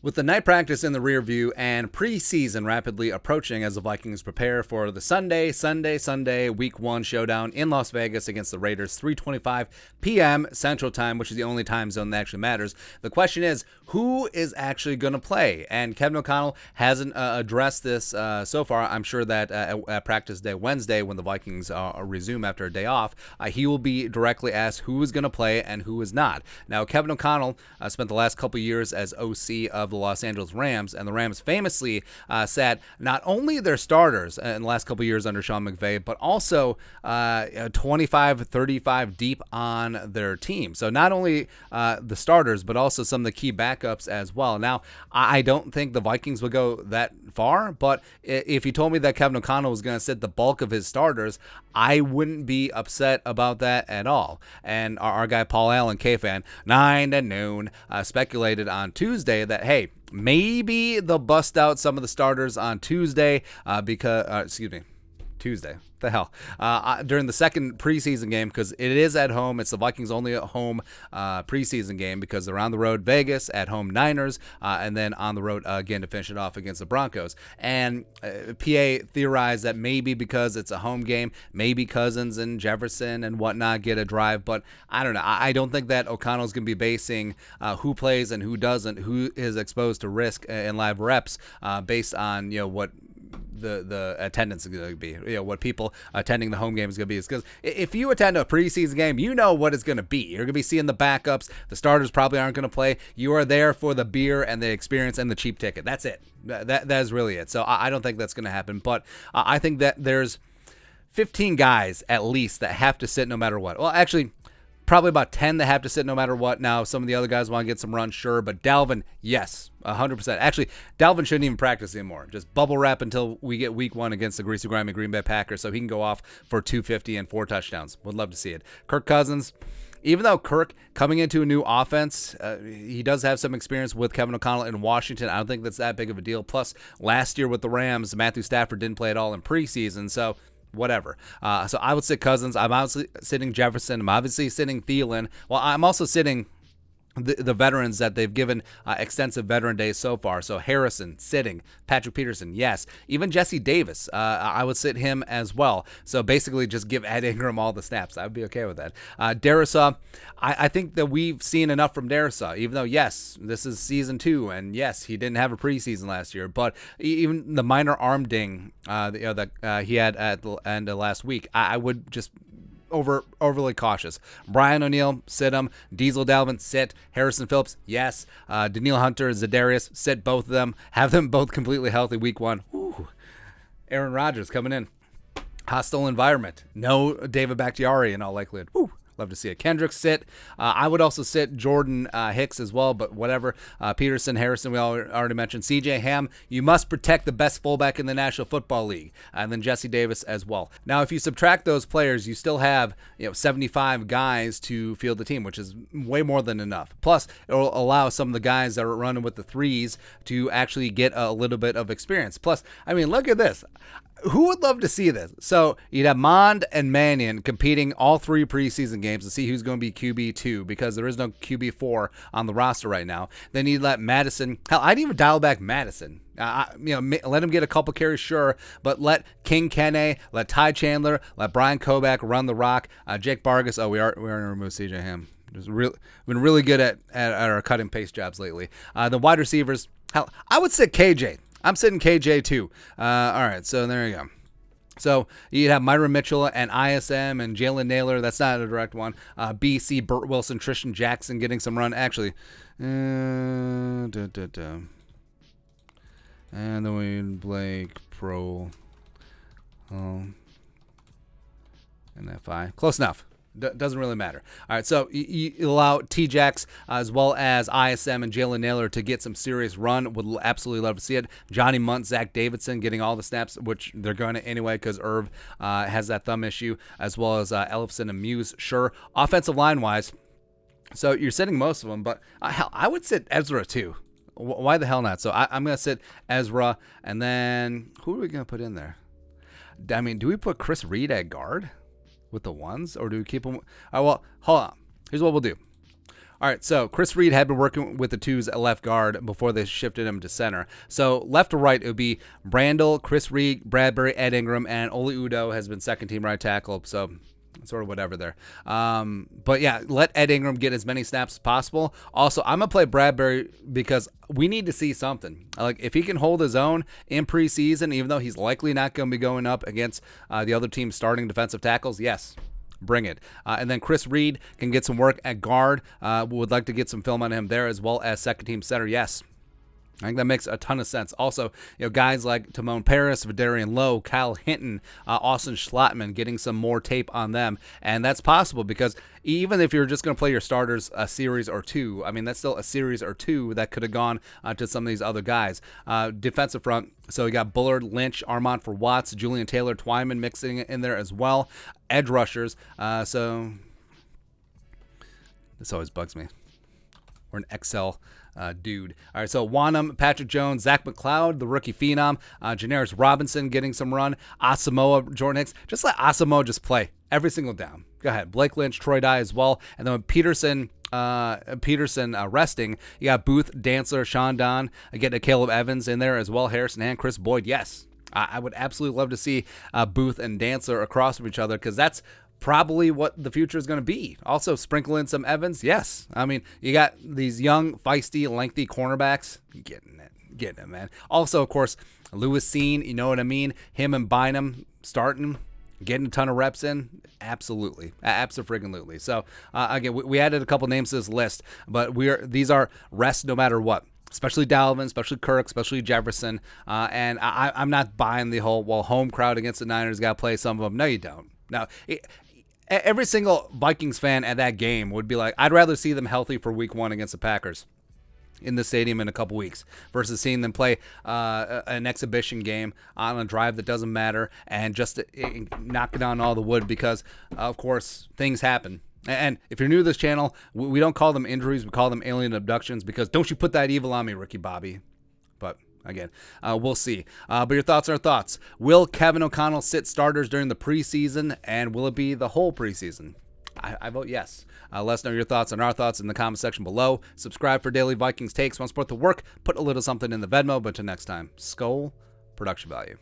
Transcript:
With the night practice in the rear view and preseason rapidly approaching as the Vikings prepare for the Sunday Week 1 showdown in Las Vegas against the Raiders, 3:25 p.m. Central Time, which is the only time zone that actually matters. The question is, who is actually going to play? And Kevin O'Connell hasn't addressed this so far. I'm sure that at practice day Wednesday, when the Vikings resume after a day off, he will be directly asked who is going to play and who is not. Now, Kevin O'Connell spent the last couple years as OC of the Los Angeles Rams, and the Rams famously sat not only their starters in the last couple years under Sean McVay, but also 25, 35 deep on their team. So not only the starters, but also some of the key backups as well. Now, I don't think the Vikings would go that far, but if you told me that Kevin O'Connell was going to sit the bulk of his starters, I wouldn't be upset about that at all. And our guy Paul Allen, K-Fan, 9 to noon, speculated on Tuesday that, hey, maybe they'll bust out some of the starters on Tuesday Tuesday. The hell? During the second preseason game, because it is at home. It's the Vikings' only at home preseason game because they're on the road Vegas, at home Niners, and then on the road again to finish it off against the Broncos. And PA theorized that maybe because it's a home game, maybe Cousins and Jefferson and whatnot get a drive. But I don't know. I don't think that O'Connell's going to be basing who plays and who doesn't, who is exposed to risk in live reps based on what the attendance is going to be, what people attending the home game is going to be. Because if you attend a preseason game, you know what it's going to be. You're going to be seeing the backups. The starters probably aren't going to play. You are there for the beer and the experience and the cheap ticket. That's it. That is really it. So I don't think that's going to happen. But I think that there's 15 guys at least that have to sit no matter what. Well, actually, probably about 10 that have to sit no matter what. Now, some of the other guys want to get some runs, sure, but Dalvin, yes, 100%. Actually, Dalvin shouldn't even practice anymore. Just bubble wrap until we get week 1 against the greasy grimy Green Bay Packers so he can go off for 250 and 4 touchdowns. Would love to see it. Kirk Cousins, even though Kirk coming into a new offense, he does have some experience with Kevin O'Connell in Washington. I don't think that's that big of a deal. Plus, last year with the Rams, Matthew Stafford didn't play at all in preseason, so whatever. So I would sit Cousins. I'm obviously sitting Jefferson. I'm obviously sitting Thielen. Well, I'm also sitting the veterans that they've given extensive veteran days so far. So Harrison, sitting. Patrick Peterson, yes. Even Jesse Davis, I would sit him as well. So basically just give Ed Ingram all the snaps. I would be okay with that. Darrisaw, I think that we've seen enough from Darrisaw, even though, yes, this is season 2, and yes, he didn't have a preseason last year, but even the minor arm ding that he had at the end of last week, I would just overly cautious. Brian O'Neill, sit him. Diesel Dalvin, sit. Harrison Phillips, yes. Danielle Hunter, Zadarius, sit both of them. Have them both completely healthy week 1. Ooh. Aaron Rodgers coming in. Hostile environment. No David Bakhtiari in all likelihood. Ooh. Love to see it. Kendrick, sit. I would also sit Jordan Hicks as well, but whatever. Peterson, Harrison, we already mentioned. CJ Ham, you must protect the best fullback in the National Football League. And then Jesse Davis as well. Now, if you subtract those players, you still have 75 guys to field the team, which is way more than enough. Plus, it will allow some of the guys that are running with the threes to actually get a little bit of experience. Plus, I mean, look at this. Who would love to see this? So you'd have Mond and Mannion competing all 3 preseason games to see who's going to be QB2 because there is no QB4 on the roster right now. Then you'd let Madison. Hell, I'd even dial back Madison. Let him get a couple carries, sure, but let King Kene, let Ty Chandler, let Brian Koback run the rock. Jake Vargas. Oh, we are going to remove CJ Ham. Been really good at our cut and paste jobs lately. The wide receivers. Hell, I would sit KJ. I'm sitting KJ too. All right, so there you go. So you'd have Myron Mitchell and ISM and Jalen Naylor. That's not a direct one. BC, Burt Wilson, Tristan Jackson getting some run. Actually, and then we Blake Pro. And FI. Close enough. Doesn't really matter. All right, so you allow T-Jax as well as ISM and Jalen Naylor to get some serious run. Would absolutely love to see it. Johnny Munt, Zach Davidson getting all the snaps, which they're going to anyway because Irv has that thumb issue, as well as Ellefson and Muse. Sure. Offensive line-wise, so you're sitting most of them, but hell, I would sit Ezra too. Why the hell not? So I'm going to sit Ezra, and then who are we going to put in there? I mean, do we put Chris Reed at guard with the ones, or do we keep him? Well, hold on. Here's what we'll do. All right, so Chris Reed had been working with the twos at left guard before they shifted him to center. So left to right, it would be Brandel, Chris Reed, Bradbury, Ed Ingram, and Oli Udoh has been second team right tackle. So sort of whatever there. But yeah, let Ed Ingram get as many snaps as possible. Also, I'm going to play Bradbury because we need to see something. Like, if he can hold his own in preseason, even though he's likely not going to be going up against the other team's starting defensive tackles, yes, bring it. And then Chris Reed can get some work at guard. Would like to get some film on him there, as well as second team center. Yes. I think that makes a ton of sense. Also, guys like Timon Paris, Vidarian Lowe, Kyle Hinton, Austin Schlottman, getting some more tape on them. And that's possible because even if you're just going to play your starters a series or two, I mean, that's still a series or two that could have gone to some of these other guys. Defensive front, so you got Bullard, Lynch, Armand for Watts, Julian Taylor, Twyman mixing in there as well. Edge rushers, so this always bugs me. We're an Excel dude. All right, so Wanham, Patrick Jones, Zach McLeod, the rookie phenom, Janaris Robinson getting some run, Asamoah, Jordan Hicks. Just let Asamoah just play every single down. Go ahead. Blake Lynch, Troy Dye as well. And then with Peterson resting, you got Booth, Dantzler, Sean Don, getting Caleb Evans in there as well, Harrison and Chris Boyd. Yes, I would absolutely love to see Booth and Dantzler across from each other because that's probably what the future is going to be. Also, sprinkle in some Evans. Yes. I mean, you got these young, feisty, lengthy cornerbacks. Getting it, man. Also, of course, Lewis Seen, you know what I mean? Him and Bynum starting, getting a ton of reps in. Absolutely. Abso-friggin-lutely. So, again, we added a couple names to this list, but these are rest no matter what. Especially Dalvin, especially Kirk, especially Jefferson. And I'm not buying the whole, home crowd against the Niners got to play some of them. No, you don't. Now, every single Vikings fan at that game would be like, I'd rather see them healthy for week 1 against the Packers in the stadium in a couple weeks versus seeing them play an exhibition game on a drive that doesn't matter and just knock down all the wood because, of course, things happen. And if you're new to this channel, we don't call them injuries. We call them alien abductions because don't you put that evil on me, Ricky Bobby. But again, we'll see. But your thoughts are thoughts. Will Kevin O'Connell sit starters during the preseason, and will it be the whole preseason? I vote yes. Let us know your thoughts and our thoughts in the comment section below. Subscribe for daily Vikings takes. Want to support the work? Put a little something in the Venmo. But until next time, Skull Production Value.